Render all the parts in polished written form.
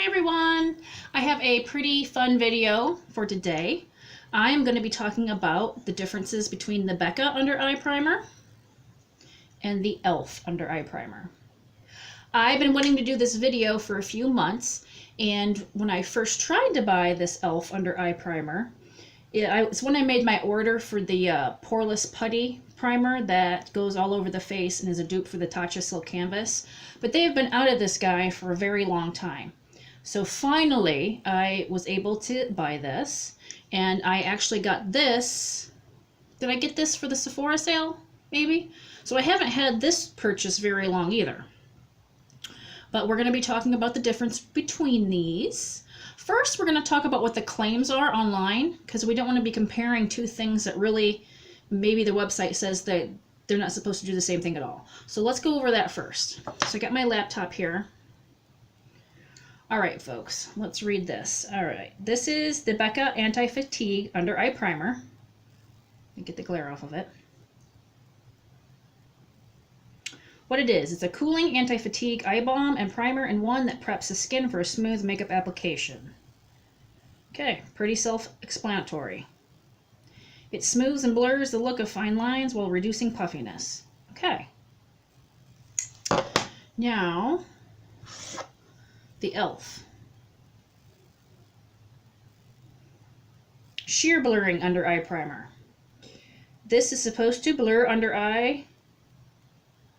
Hi everyone! I have a pretty fun video for today. I'm going to be talking about the differences between the Becca under eye primer and the e.l.f. under eye primer. I've been wanting to do this video for a few months, and when I first tried to buy this e.l.f. under eye primer, it's when I made my order for the poreless putty primer that goes all over the face and is a dupe for the Tatcha Silk Canvas. But they have been out of this guy for a very long time. So finally, I was able to buy this, and I actually got this. Did I get this for the Sephora sale? Maybe? So I haven't had this purchase very long either. But we're going to be talking about the difference between these. First, we're going to talk about what the claims are online, because we don't want to be comparing two things that really, maybe the website says that they're not supposed to do the same thing at all. So let's go over that first. So I got my laptop here. All right, folks, let's read this. All right, this is the Becca Anti-Fatigue Under Eye Primer. Let me get the glare off of it. What it is, it's a cooling anti-fatigue eye balm and primer in one that preps the skin for a smooth makeup application. Okay, pretty self-explanatory. It smooths and blurs the look of fine lines while reducing puffiness. Okay. Now, the e.l.f. Shir Blurring Under Eye Primer. This is supposed to blur under eye.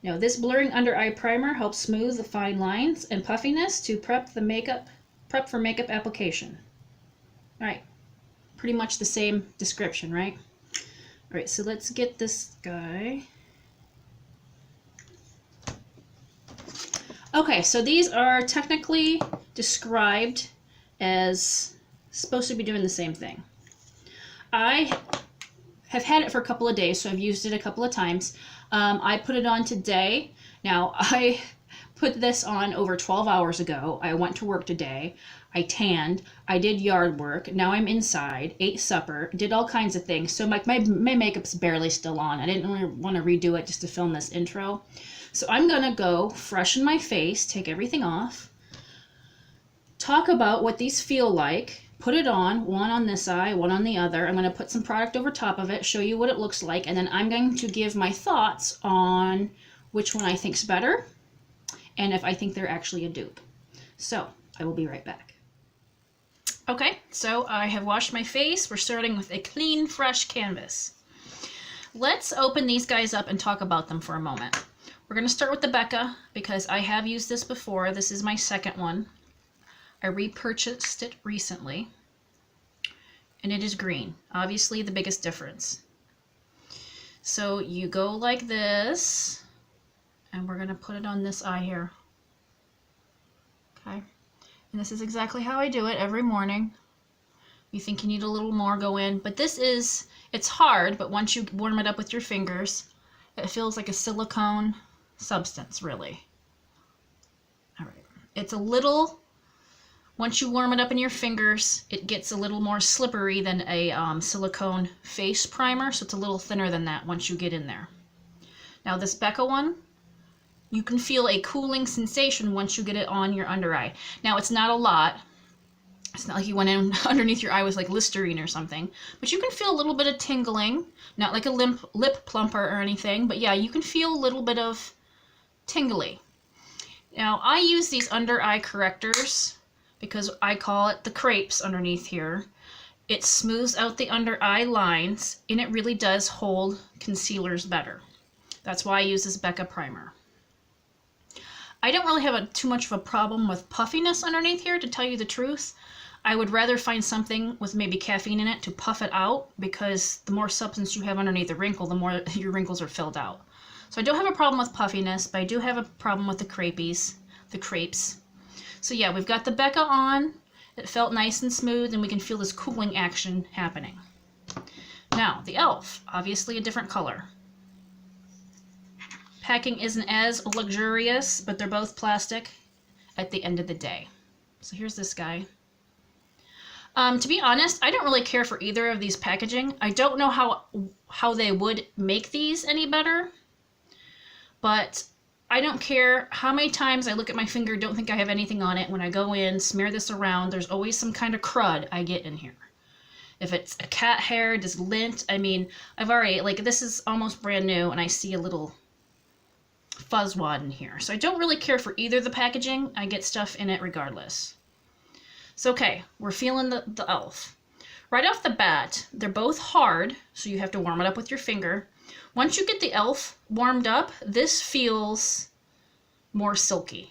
Now, this blurring under eye primer helps smooth the fine lines and puffiness to prep for makeup application. All right, pretty much the same description, right? All right, so let's get this guy. Okay, so these are technically described as supposed to be doing the same thing. I have had it for a couple of days, so I've used it a couple of times. I put it on today. Now, I put this on over 12 hours ago. I went to work today. I tanned. I did yard work. Now I'm inside, ate supper, did all kinds of things. So my makeup's barely still on. I didn't really want to redo it just to film this intro. So I'm going to go freshen my face, take everything off, talk about what these feel like, put it on, one on this eye, one on the other. I'm going to put some product over top of it, show you what it looks like, and then I'm going to give my thoughts on which one I think's better and if I think they're actually a dupe. So I will be right back. Okay, so I have washed my face. We're starting with a clean, fresh canvas. Let's open these guys up and talk about them for a moment. We're going to start with the Becca because I have used this before. This is my second one. I repurchased it recently, and it is green. Obviously the biggest difference. So you go like this, and we're going to put it on this eye here. Okay, and this is exactly how I do it every morning. You think you need a little more, go in, but it's hard, but once you warm it up with your fingers, it feels like a silicone substance, really. All right, it's a little. Once you warm it up in your fingers, it gets a little more slippery than a silicone face primer, so it's a little thinner than that once you get in there. Now this Becca one, you can feel a cooling sensation once you get it on your under eye. Now it's not a lot. It's not like you went in underneath your eye with like Listerine or something, but you can feel a little bit of tingling, not like a lip plumper or anything, but yeah, you can feel a little bit of tingly. Now I use these under eye correctors because I call it the crepes underneath here. It smooths out the under eye lines, and it really does hold concealers better. That's why I use this Becca primer. I don't really have too much of a problem with puffiness underneath here, to tell you the truth. I would rather find something with maybe caffeine in it to puff it out, because the more substance you have underneath the wrinkle, the more your wrinkles are filled out. So I don't have a problem with puffiness, but I do have a problem with the crepes. So yeah, we've got the Becca on. It felt nice and smooth, and we can feel this cooling action happening. Now, the e.l.f., obviously a different color. Packing isn't as luxurious, but they're both plastic at the end of the day. So here's this guy. To be honest, I don't really care for either of these packaging. I don't know how they would make these any better, but I don't care how many times I look at my finger, don't think I have anything on it. When I go in, smear this around, there's always some kind of crud I get in here. If it's a cat hair, just lint, I mean, I've already, like, this is almost brand new, and I see a little fuzz wad in here. So I don't really care for either the packaging. I get stuff in it regardless. So, okay, we're feeling the e.l.f. Right off the bat, they're both hard, so you have to warm it up with your finger. Once you get the e.l.f. warmed up, this feels more silky.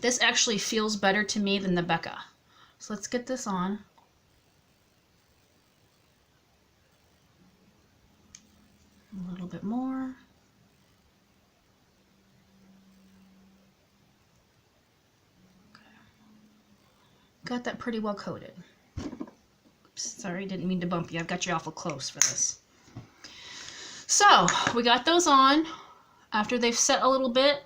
This actually feels better to me than the Becca. So let's get this on. A little bit more. Got that pretty well coated. Oops, sorry, didn't mean to bump you. I've got you awful close for this. So, we got those on. After they've set a little bit,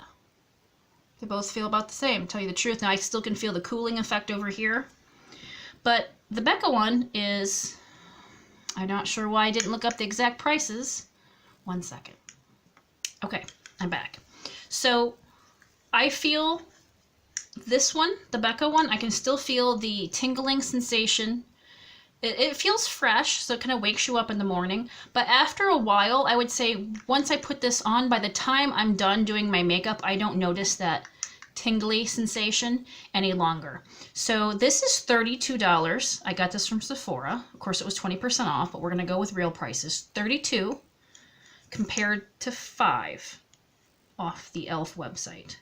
they both feel about the same, to tell you the truth. Now, I still can feel the cooling effect over here. But the Becca one is, I'm not sure why I didn't look up the exact prices. 1 second. Okay, I'm back. So, I feel this one, the Becca one, I can still feel the tingling sensation. It feels fresh, so it kind of wakes you up in the morning. But after a while, I would say once I put this on, by the time I'm done doing my makeup, I don't notice that tingly sensation any longer. So this is $32. I got this from Sephora. Of course, it was 20% off, but we're going to go with real prices. $32 compared to $5 off the e.l.f. website.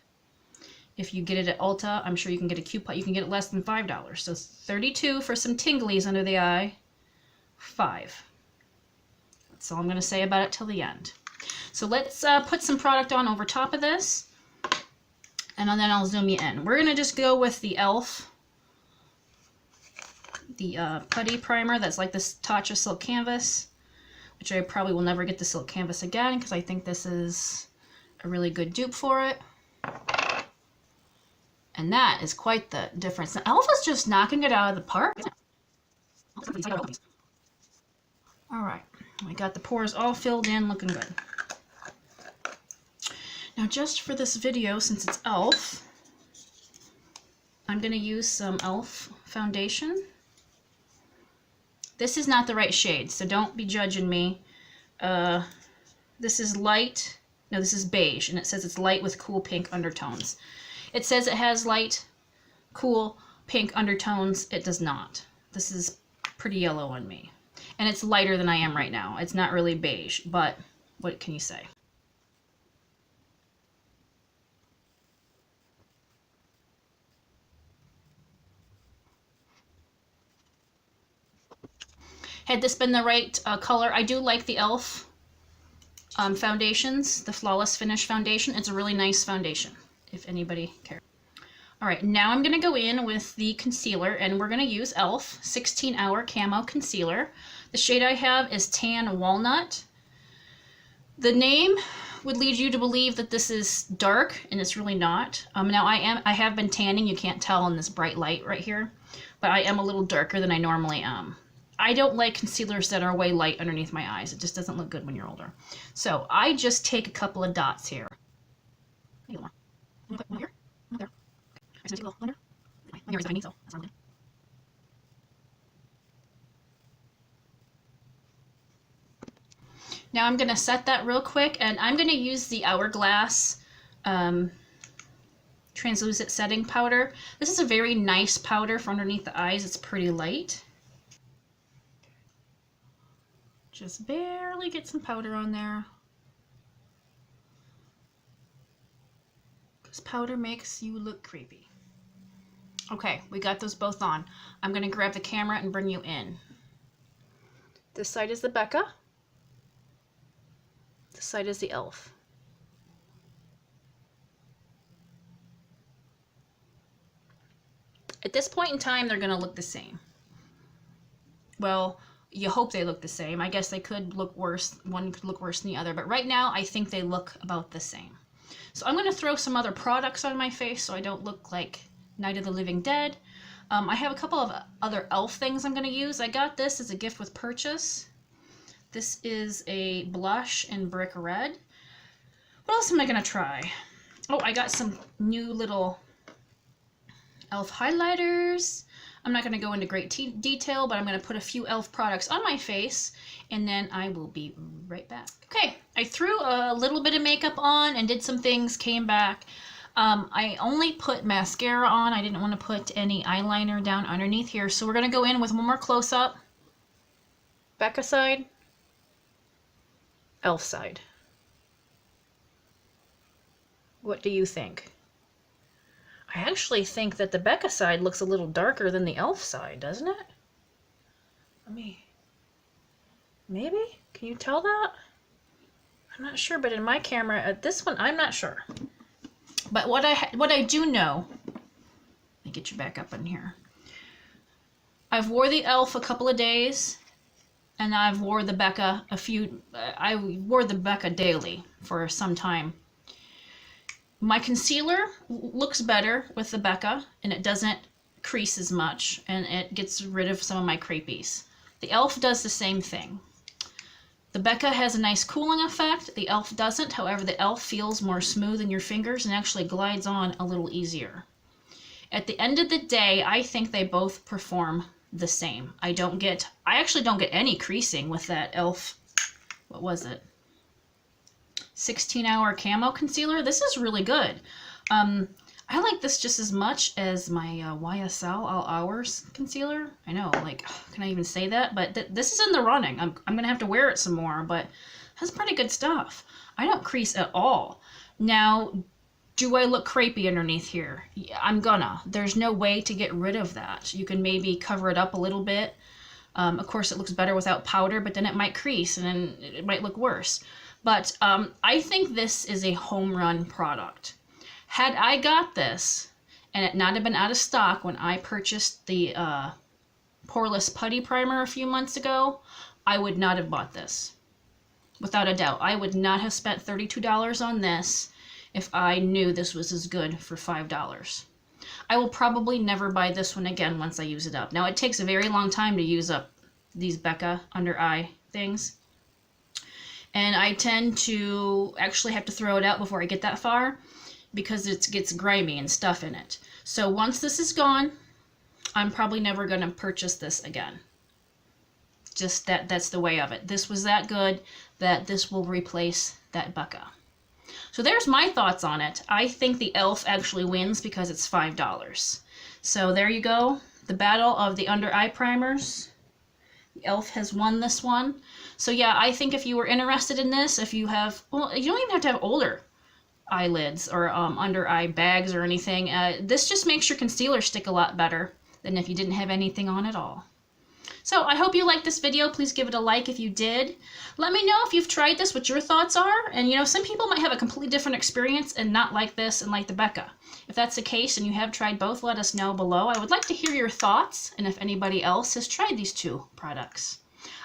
If you get it at Ulta, I'm sure you can get a coupon. You can get it less than $5. So $32 for some tinglies under the eye. $5. That's all I'm going to say about it till the end. So let's put some product on over top of this, and then I'll zoom you in. We're going to just go with the e.l.f. The putty primer that's like this Tatcha silk canvas, which I probably will never get the silk canvas again because I think this is a really good dupe for it. And that is quite the difference. Now, e.l.f. is just knocking it out of the park. All right, we got the pores all filled in, looking good. Now, just for this video, since it's e.l.f., I'm going to use some e.l.f. foundation. This is not the right shade, so don't be judging me. This is light. No, this is beige, and it says it's light with cool pink undertones. It says it has light, cool, pink undertones. It does not. This is pretty yellow on me. And it's lighter than I am right now. It's not really beige, but what can you say? Had this been the right color, I do like the e.l.f. Foundations, the Flawless Finish foundation. It's a really nice foundation, if anybody cares. All right, now I'm going to go in with the concealer, and we're going to use e.l.f. 16-Hour Camo Concealer. The shade I have is Tan Walnut. The name would lead you to believe that this is dark, and it's really not. Now I have been tanning. You can't tell in this bright light right here, but I am a little darker than I normally am. I don't like concealers that are way light underneath my eyes. It just doesn't look good when you're older. So I just take a couple of dots here. Maybe a little more. Put one here, one there. Okay. I just take a little under. My hair is if I need, so that's what I'm doing. Now I'm going to set that real quick, and I'm going to use the Hourglass translucent setting powder. This is a very nice powder for underneath the eyes. It's pretty light. Just barely get some powder on there. Because powder makes you look creepy. Okay, we got those both on. I'm going to grab the camera and bring you in. This side is the Becca. This side is the e.l.f. At this point in time, they're going to look the same. Well, you hope they look the same. I guess they could look worse. One could look worse than the other. But right now, I think they look about the same. So I'm going to throw some other products on my face so I don't look like Night of the Living Dead. I have a couple of other e.l.f. things I'm going to use. I got this as a gift with purchase. This is a blush in Brick Red. What else am I going to try? Oh, I got some new little e.l.f. highlighters. I'm not going to go into great detail, but I'm going to put a few e.l.f. products on my face, and then I will be right back. Okay, I threw a little bit of makeup on and did some things, came back. I only put mascara on. I didn't want to put any eyeliner down underneath here, so we're going to go in with one more close-up. Becca side, e.l.f. side. What do you think? I actually think that the Becca side looks a little darker than the e.l.f. side, doesn't it? Maybe? Can you tell that? I'm not sure, but in my camera, at this one, I'm not sure. But what I do know, let me get you back up in here. I've wore the e.l.f. a couple of days, and I've wore the Becca I wore the Becca daily for some time. My concealer looks better with the Becca, and it doesn't crease as much, and it gets rid of some of my creepies. The e.l.f. does the same thing. The Becca has a nice cooling effect. The e.l.f. doesn't. However, the e.l.f. feels more smooth in your fingers and actually glides on a little easier. At the end of the day, I think they both perform the same. I actually don't get any creasing with that e.l.f. What was it? 16-hour camo concealer. This is really good. I like this just as much as my YSL All Hours concealer. I know, like, can I even say that? But this is in the running. I'm gonna have to wear it some more, but that's pretty good stuff. I don't crease at all. Now, do I look crepey underneath here? Yeah, I'm gonna. There's no way to get rid of that. You can maybe cover it up a little bit. Of course, it looks better without powder, but then it might crease and then it might look worse. But I think this is a home run product. Had I got this and it not have been out of stock when I purchased the Poreless Putty Primer a few months ago, I would not have bought this. Without a doubt. I would not have spent $32 on this if I knew this was as good for $5. I will probably never buy this one again once I use it up. Now, it takes a very long time to use up these Becca under eye things. And I tend to actually have to throw it out before I get that far because it gets grimy and stuff in it. So once this is gone, I'm probably never going to purchase this again. Just that's the way of it. This was that good that this will replace that Becca. So there's my thoughts on it. I think the e.l.f. actually wins because it's $5. So there you go. The battle of the under eye primers. The e.l.f. has won this one. So yeah, I think if you were interested in this, if you have, well, you don't even have to have older eyelids or under eye bags or anything. This just makes your concealer stick a lot better than if you didn't have anything on at all. So I hope you liked this video. Please give it a like if you did. Let me know if you've tried this, what your thoughts are. And you know, some people might have a completely different experience and not like this and like the Becca. If that's the case and you have tried both, let us know below. I would like to hear your thoughts and if anybody else has tried these two products.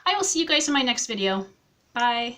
I will see you guys in my next video. Bye.